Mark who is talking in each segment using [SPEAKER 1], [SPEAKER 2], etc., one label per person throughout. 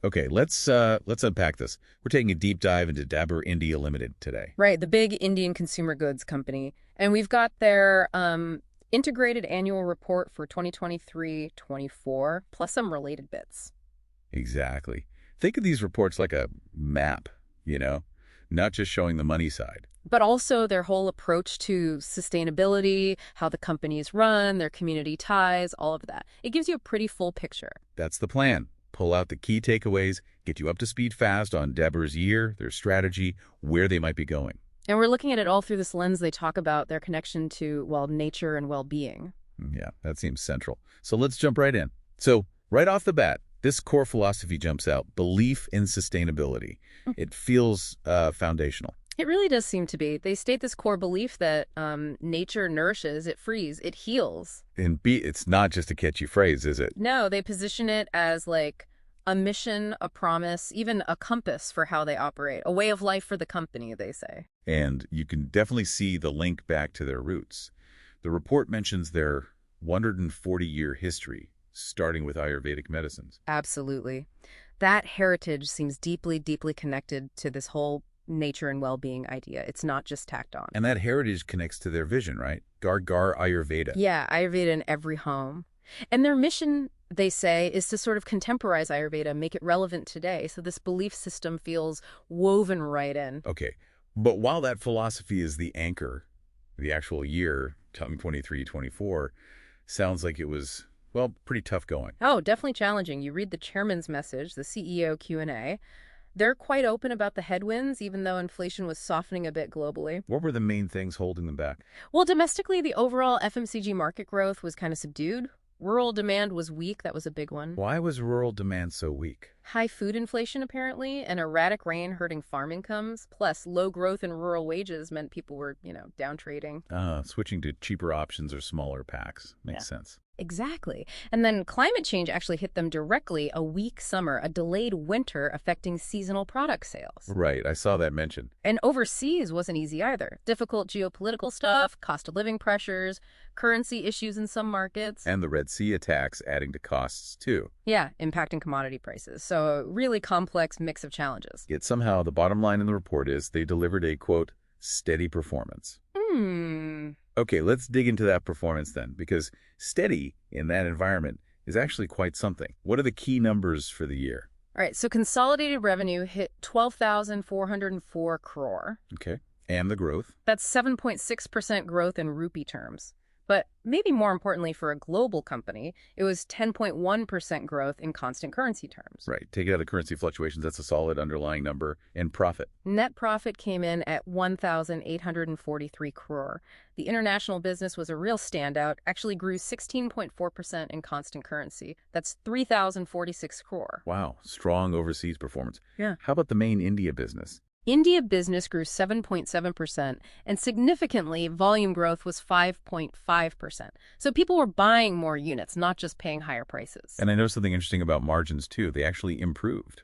[SPEAKER 1] Okay, let's unpack this. We're taking a deep dive into Dabur India Limited today.
[SPEAKER 2] Right, the big Indian consumer goods company. And we've got their integrated annual report for 2023-24, plus some related bits.
[SPEAKER 1] Exactly. Think of these reports like a map, you know, not just showing the money side.
[SPEAKER 2] But also their whole approach to sustainability, how the company is run, their community ties, all of that. It gives you a pretty full picture.
[SPEAKER 1] That's the plan. Pull out the key takeaways, get you up to speed fast on Dabur's year, their strategy, where they might be going.
[SPEAKER 2] And we're looking at it all through this lens. They talk about their connection to, well, nature and well-being.
[SPEAKER 1] Yeah, that seems central. So let's jump right in. So right off the bat, this core philosophy jumps out, belief in sustainability. It feels foundational.
[SPEAKER 2] It really does seem to be. They state this core belief that nature nourishes, it frees, it heals.
[SPEAKER 1] And it's not just a catchy phrase, is it?
[SPEAKER 2] No, they position it as like a mission, a promise, even a compass for how they operate, a way of life for the company, they say.
[SPEAKER 1] And you can definitely see the link back to their roots. The report mentions their 140-year history, starting with Ayurvedic medicines.
[SPEAKER 2] Absolutely. That heritage seems deeply, deeply connected to this whole nature and well-being idea. It's not just tacked on.
[SPEAKER 1] And that heritage connects to their vision, right? Gar Ayurveda.
[SPEAKER 2] Yeah, Ayurveda in every home. And their mission, they say, is to sort of contemporize Ayurveda, make it relevant today. So this belief system feels woven right in.
[SPEAKER 1] Okay. But while that philosophy is the anchor, the actual year, 2023-24, sounds like it was, well, pretty tough going.
[SPEAKER 2] Oh, definitely challenging. You read the chairman's message, the CEO Q&A. They're quite open about the headwinds, even though inflation was softening a bit globally.
[SPEAKER 1] What were the main things holding them back?
[SPEAKER 2] Well, domestically, the overall FMCG market growth was kind of subdued. Rural demand was weak. That was a big one.
[SPEAKER 1] Why was rural demand so weak?
[SPEAKER 2] High food inflation, apparently, and erratic rain hurting farm incomes. Plus, low growth in rural wages meant people were, down trading.
[SPEAKER 1] Switching to cheaper options or smaller packs. Makes sense.
[SPEAKER 2] Exactly. And then climate change actually hit them directly. A weak summer, a delayed winter affecting seasonal product sales.
[SPEAKER 1] Right, I saw that mentioned.
[SPEAKER 2] And overseas wasn't easy either. Difficult geopolitical stuff, cost of living pressures, currency issues in some markets.
[SPEAKER 1] And the Red Sea attacks adding to costs, too.
[SPEAKER 2] Yeah, impacting commodity prices. So a really complex mix of challenges.
[SPEAKER 1] Yet somehow the bottom line in the report is they delivered a, quote, steady performance. Okay, let's dig into that performance then, because steady in that environment is actually quite something. What are the key numbers for the year?
[SPEAKER 2] All right, so consolidated revenue hit 12,404 crore.
[SPEAKER 1] Okay, and the growth?
[SPEAKER 2] That's 7.6% growth in rupee terms. But maybe more importantly for a global company, it was 10.1% growth in constant currency terms.
[SPEAKER 1] Right. Take out the currency fluctuations. That's a solid underlying number. And profit.
[SPEAKER 2] Net profit came in at 1,843 crore. The international business was a real standout, actually grew 16.4% in constant currency. That's 3,046 crore.
[SPEAKER 1] Wow. Strong overseas performance.
[SPEAKER 2] Yeah.
[SPEAKER 1] How about the main India business?
[SPEAKER 2] India business grew 7.7%, and significantly, volume growth was 5.5%. So people were buying more units, not just paying higher prices.
[SPEAKER 1] And I know something interesting about margins, too. They actually improved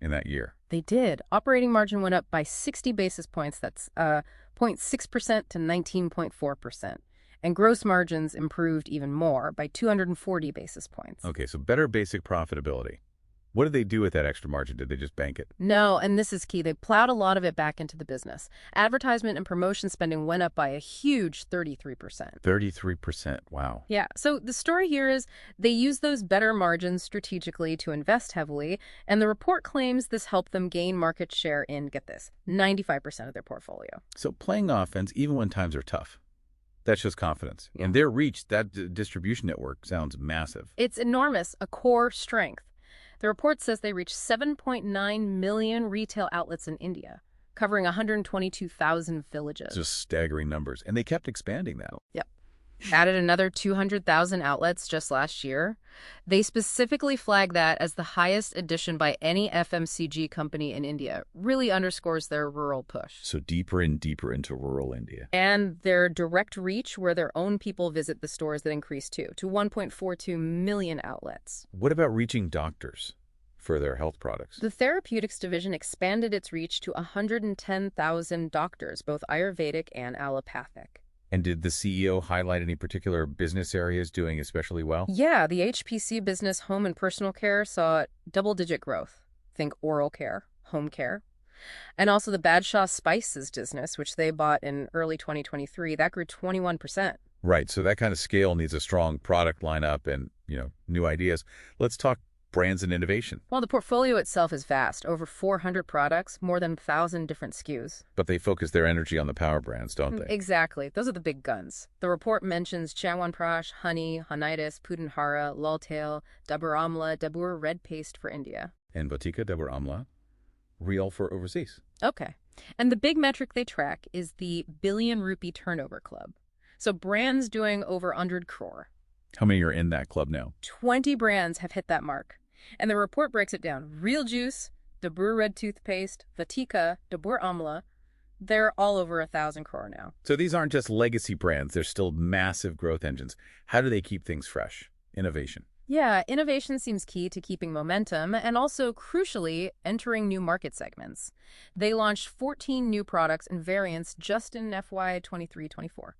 [SPEAKER 1] in that year.
[SPEAKER 2] They did. Operating margin went up by 60 basis points. That's 0.6% to 19.4%. And gross margins improved even more by 240 basis points.
[SPEAKER 1] Okay, so better basic profitability. What did they do with that extra margin? Did they just bank it?
[SPEAKER 2] No, and this is key. They plowed a lot of it back into the business. Advertisement and promotion spending went up by a huge 33%.
[SPEAKER 1] 33%. Wow.
[SPEAKER 2] Yeah. So the story here is they used those better margins strategically to invest heavily, and the report claims this helped them gain market share in, get this, 95% of their portfolio.
[SPEAKER 1] So playing offense even when times are tough. That shows confidence. And their reach, that distribution network, sounds massive.
[SPEAKER 2] It's enormous, a core strength. The report says they reached 7.9 million retail outlets in India, covering 122,000 villages.
[SPEAKER 1] Just staggering numbers. And they kept expanding that.
[SPEAKER 2] Yep. Added another 200,000 outlets just last year. They specifically flag that as the highest addition by any FMCG company in India. Really underscores their rural push.
[SPEAKER 1] So deeper and deeper into rural India.
[SPEAKER 2] And their direct reach, where their own people visit the stores, that increased too, to 1.42 million outlets.
[SPEAKER 1] What about reaching doctors for their health products?
[SPEAKER 2] The therapeutics division expanded its reach to 110,000 doctors, both Ayurvedic and allopathic.
[SPEAKER 1] And did the CEO highlight any particular business areas doing especially well?
[SPEAKER 2] Yeah, the HPC business, home and personal care, saw double-digit growth. think oral care, home care. And also the Badshaw Spices business, which they bought in early 2023, that grew 21%.
[SPEAKER 1] Right, so that kind of scale needs a strong product lineup and, new ideas. Let's talk brands and innovation.
[SPEAKER 2] Well, the portfolio itself is vast, over 400 products, more than 1,000 different SKUs.
[SPEAKER 1] But they focus their energy on the power brands, don't they?
[SPEAKER 2] Exactly. Those are the big guns. The report mentions Chyawanprash, Honey, Honitis, Pudenhara, Lultail, Dabur Amla, Dabur Red Paste for India.
[SPEAKER 1] And Vatika Dabur Amla, real for overseas.
[SPEAKER 2] Okay. And the big metric they track is the Billion Rupee Turnover Club. So brands doing over 100 crore.
[SPEAKER 1] How many are in that club now?
[SPEAKER 2] 20 brands have hit that mark. And the report breaks it down. Real Juice, Dabur Red Toothpaste, Vatika, Dabur Amla, they're all over 1,000 crore now.
[SPEAKER 1] So these aren't just legacy brands. They're still massive growth engines. How do they keep things fresh? Innovation.
[SPEAKER 2] Yeah, innovation seems key to keeping momentum and also, crucially, entering new market segments. They launched 14 new products and variants just in FY 23-24.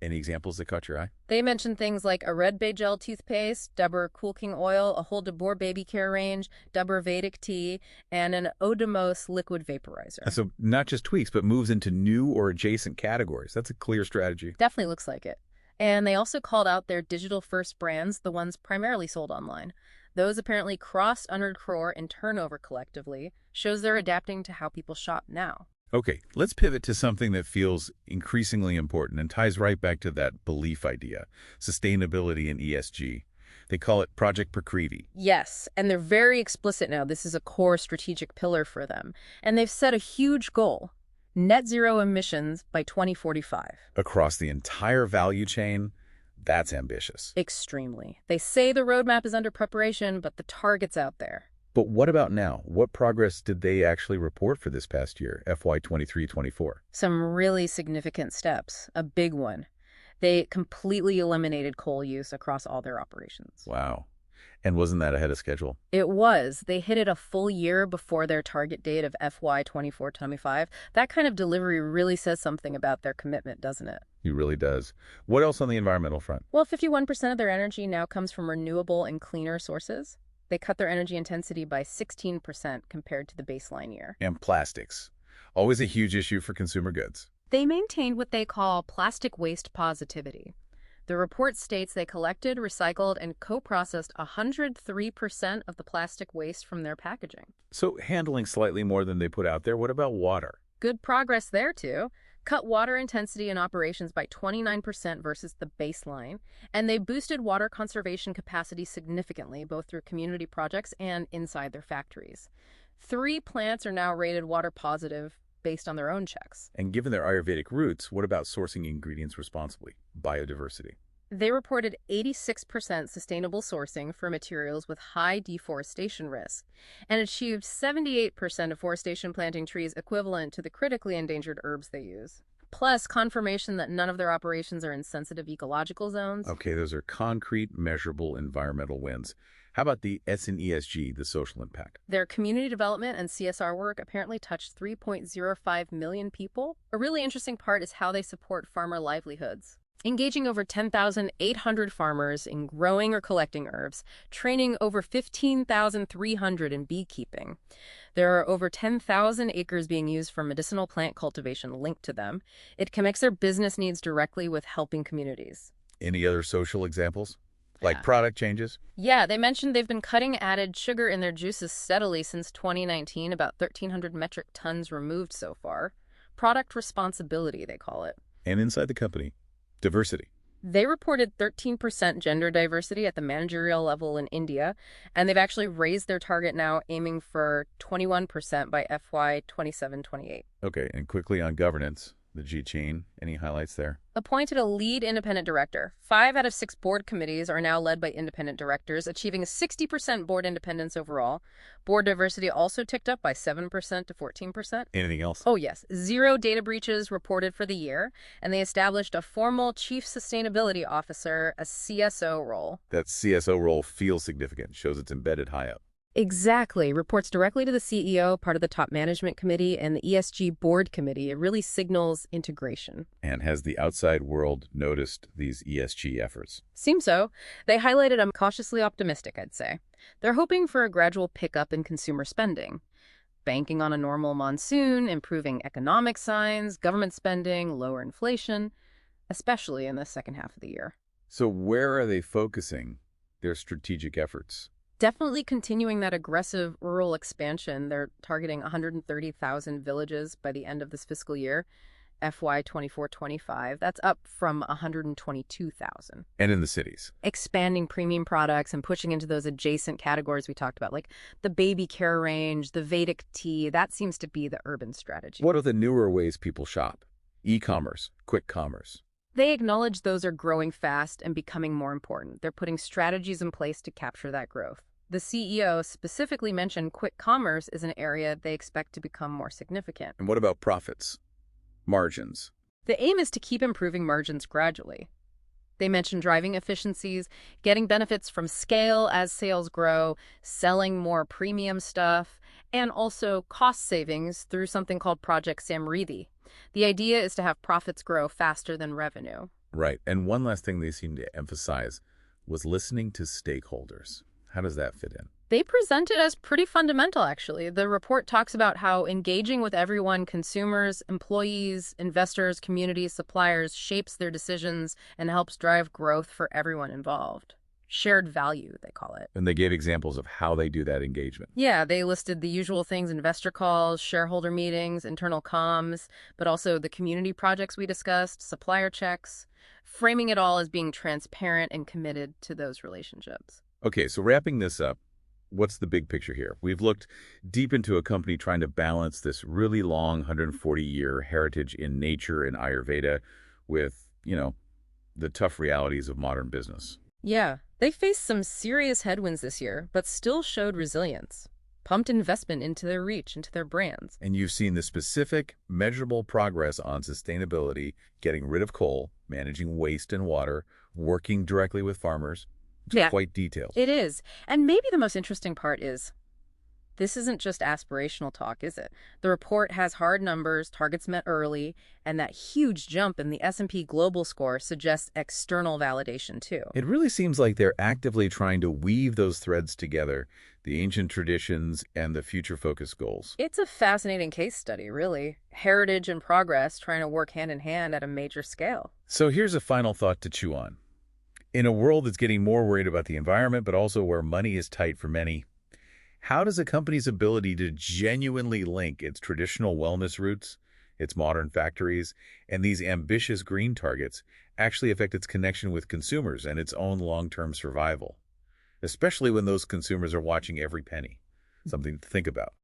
[SPEAKER 1] Any examples that caught your eye?
[SPEAKER 2] They mentioned things like a red bay gel toothpaste, Dabur Cool King oil, a whole Dabur baby care range, Dabur Vedic tea, and an Odemos liquid vaporizer.
[SPEAKER 1] So not just tweaks, but moves into new or adjacent categories. That's a clear strategy.
[SPEAKER 2] Definitely looks like it. And they also called out their digital-first brands, the ones primarily sold online. Those apparently crossed 100 crore in turnover collectively, shows they're adapting to how people shop now.
[SPEAKER 1] Okay, let's pivot to something that feels increasingly important and ties right back to that belief idea, sustainability and ESG. They call it Project Prakriti.
[SPEAKER 2] Yes, and they're very explicit now. This is a core strategic pillar for them. And they've set a huge goal, net zero emissions by 2045.
[SPEAKER 1] Across the entire value chain, that's ambitious.
[SPEAKER 2] Extremely. They say the roadmap is under preparation, but the target's out there.
[SPEAKER 1] But what about now? What progress did they actually report for this past year, FY 23-24?
[SPEAKER 2] Some really significant steps. A big one. They completely eliminated coal use across all their operations.
[SPEAKER 1] Wow. And wasn't that ahead of schedule?
[SPEAKER 2] It was. They hit it a full year before their target date of FY 24-25. That kind of delivery really says something about their commitment, doesn't it?
[SPEAKER 1] It really does. What else on the environmental front?
[SPEAKER 2] Well, 51% of their energy now comes from renewable and cleaner sources. They cut their energy intensity by 16% compared to the baseline year.
[SPEAKER 1] And plastics. Always a huge issue for consumer goods.
[SPEAKER 2] They maintained what they call plastic waste positivity. The report states they collected, recycled, and co-processed 103% of the plastic waste from their packaging.
[SPEAKER 1] So handling slightly more than they put out there. What about water?
[SPEAKER 2] Good progress there, too. Cut water intensity in operations by 29% versus the baseline, and they boosted water conservation capacity significantly, both through community projects and inside their factories. 3 plants are now rated water positive based on their own checks.
[SPEAKER 1] And given their Ayurvedic roots, what about sourcing ingredients responsibly? Biodiversity.
[SPEAKER 2] They reported 86% sustainable sourcing for materials with high deforestation risk and achieved 78% afforestation planting trees equivalent to the critically endangered herbs they use. Plus, confirmation that none of their operations are in sensitive ecological zones.
[SPEAKER 1] Okay, those are concrete, measurable environmental wins. How about the S in ESG, the social impact?
[SPEAKER 2] Their community development and CSR work apparently touched 3.05 million people. A really interesting part is how they support farmer livelihoods, engaging over 10,800 farmers in growing or collecting herbs, training over 15,300 in beekeeping. There are over 10,000 acres being used for medicinal plant cultivation linked to them. It connects their business needs directly with helping communities.
[SPEAKER 1] Any other social examples? Like product changes?
[SPEAKER 2] Yeah, they mentioned they've been cutting added sugar in their juices steadily since 2019, about 1,300 metric tons removed so far. Product responsibility, they call it.
[SPEAKER 1] And inside the company, diversity.
[SPEAKER 2] They reported 13% gender diversity at the managerial level in India, and they've actually raised their target now, aiming for 21% by FY 27-28.
[SPEAKER 1] Okay, and quickly on governance, the G chain, any highlights there?
[SPEAKER 2] Appointed a lead independent director. 5 out of 6 board committees are now led by independent directors, achieving a 60% board independence overall. Board diversity also ticked up by 7% to 14%.
[SPEAKER 1] Anything else?
[SPEAKER 2] Oh, yes. 0 data breaches reported for the year, and they established a formal chief sustainability officer, a CSO role.
[SPEAKER 1] That CSO role feels significant, shows it's embedded high up.
[SPEAKER 2] Exactly. Reports directly to the CEO, part of the top management committee, and the ESG board committee. It really signals integration.
[SPEAKER 1] And has the outside world noticed these ESG efforts?
[SPEAKER 2] Seems so. They highlighted I'm cautiously optimistic, I'd say. They're hoping for a gradual pickup in consumer spending, banking on a normal monsoon, improving economic signs, government spending, lower inflation, especially in the second half of the year.
[SPEAKER 1] So where are they focusing their strategic efforts?
[SPEAKER 2] Definitely continuing that aggressive rural expansion. They're targeting 130,000 villages by the end of this fiscal year, FY 24-25. That's up from 122,000.
[SPEAKER 1] And in the cities?
[SPEAKER 2] Expanding premium products and pushing into those adjacent categories we talked about, like the baby care range, the Vedic tea. That seems to be the urban strategy.
[SPEAKER 1] What are the newer ways people shop? E-commerce, quick commerce.
[SPEAKER 2] They acknowledge those are growing fast and becoming more important. They're putting strategies in place to capture that growth. The CEO specifically mentioned quick commerce is an area they expect to become more significant.
[SPEAKER 1] And what about profits? Margins?
[SPEAKER 2] The aim is to keep improving margins gradually. They mentioned driving efficiencies, getting benefits from scale as sales grow, selling more premium stuff, and also cost savings through something called Project Samriddhi. The idea is to have profits grow faster than revenue.
[SPEAKER 1] Right. And one last thing they seemed to emphasize was listening to stakeholders. How does that fit in?
[SPEAKER 2] They present it as pretty fundamental, actually. The report talks about how engaging with everyone, consumers, employees, investors, communities, suppliers, shapes their decisions and helps drive growth for everyone involved. Shared value, they call it.
[SPEAKER 1] And they gave examples of how they do that engagement.
[SPEAKER 2] Yeah, they listed the usual things: investor calls, shareholder meetings, internal comms, but also the community projects we discussed, supplier checks, framing it all as being transparent and committed to those relationships.
[SPEAKER 1] Okay, so wrapping this up, what's the big picture here? We've looked deep into a company trying to balance this really long 140-year heritage in nature and Ayurveda with, the tough realities of modern business.
[SPEAKER 2] Yeah, they faced some serious headwinds this year, but still showed resilience, pumped investment into their reach, into their brands.
[SPEAKER 1] And you've seen the specific, measurable progress on sustainability, getting rid of coal, managing waste and water, working directly with farmers. It's quite detailed.
[SPEAKER 2] It is. And maybe the most interesting part is this isn't just aspirational talk, is it? The report has hard numbers, targets met early, and that huge jump in the S&P Global score suggests external validation, too.
[SPEAKER 1] It really seems like they're actively trying to weave those threads together, the ancient traditions and the future-focused goals.
[SPEAKER 2] It's a fascinating case study, really. Heritage and progress trying to work hand in hand at a major scale.
[SPEAKER 1] So here's a final thought to chew on. In a world that's getting more worried about the environment, but also where money is tight for many, how does a company's ability to genuinely link its traditional wellness roots, its modern factories, and these ambitious green targets actually affect its connection with consumers and its own long-term survival? Especially when those consumers are watching every penny. Something to think about.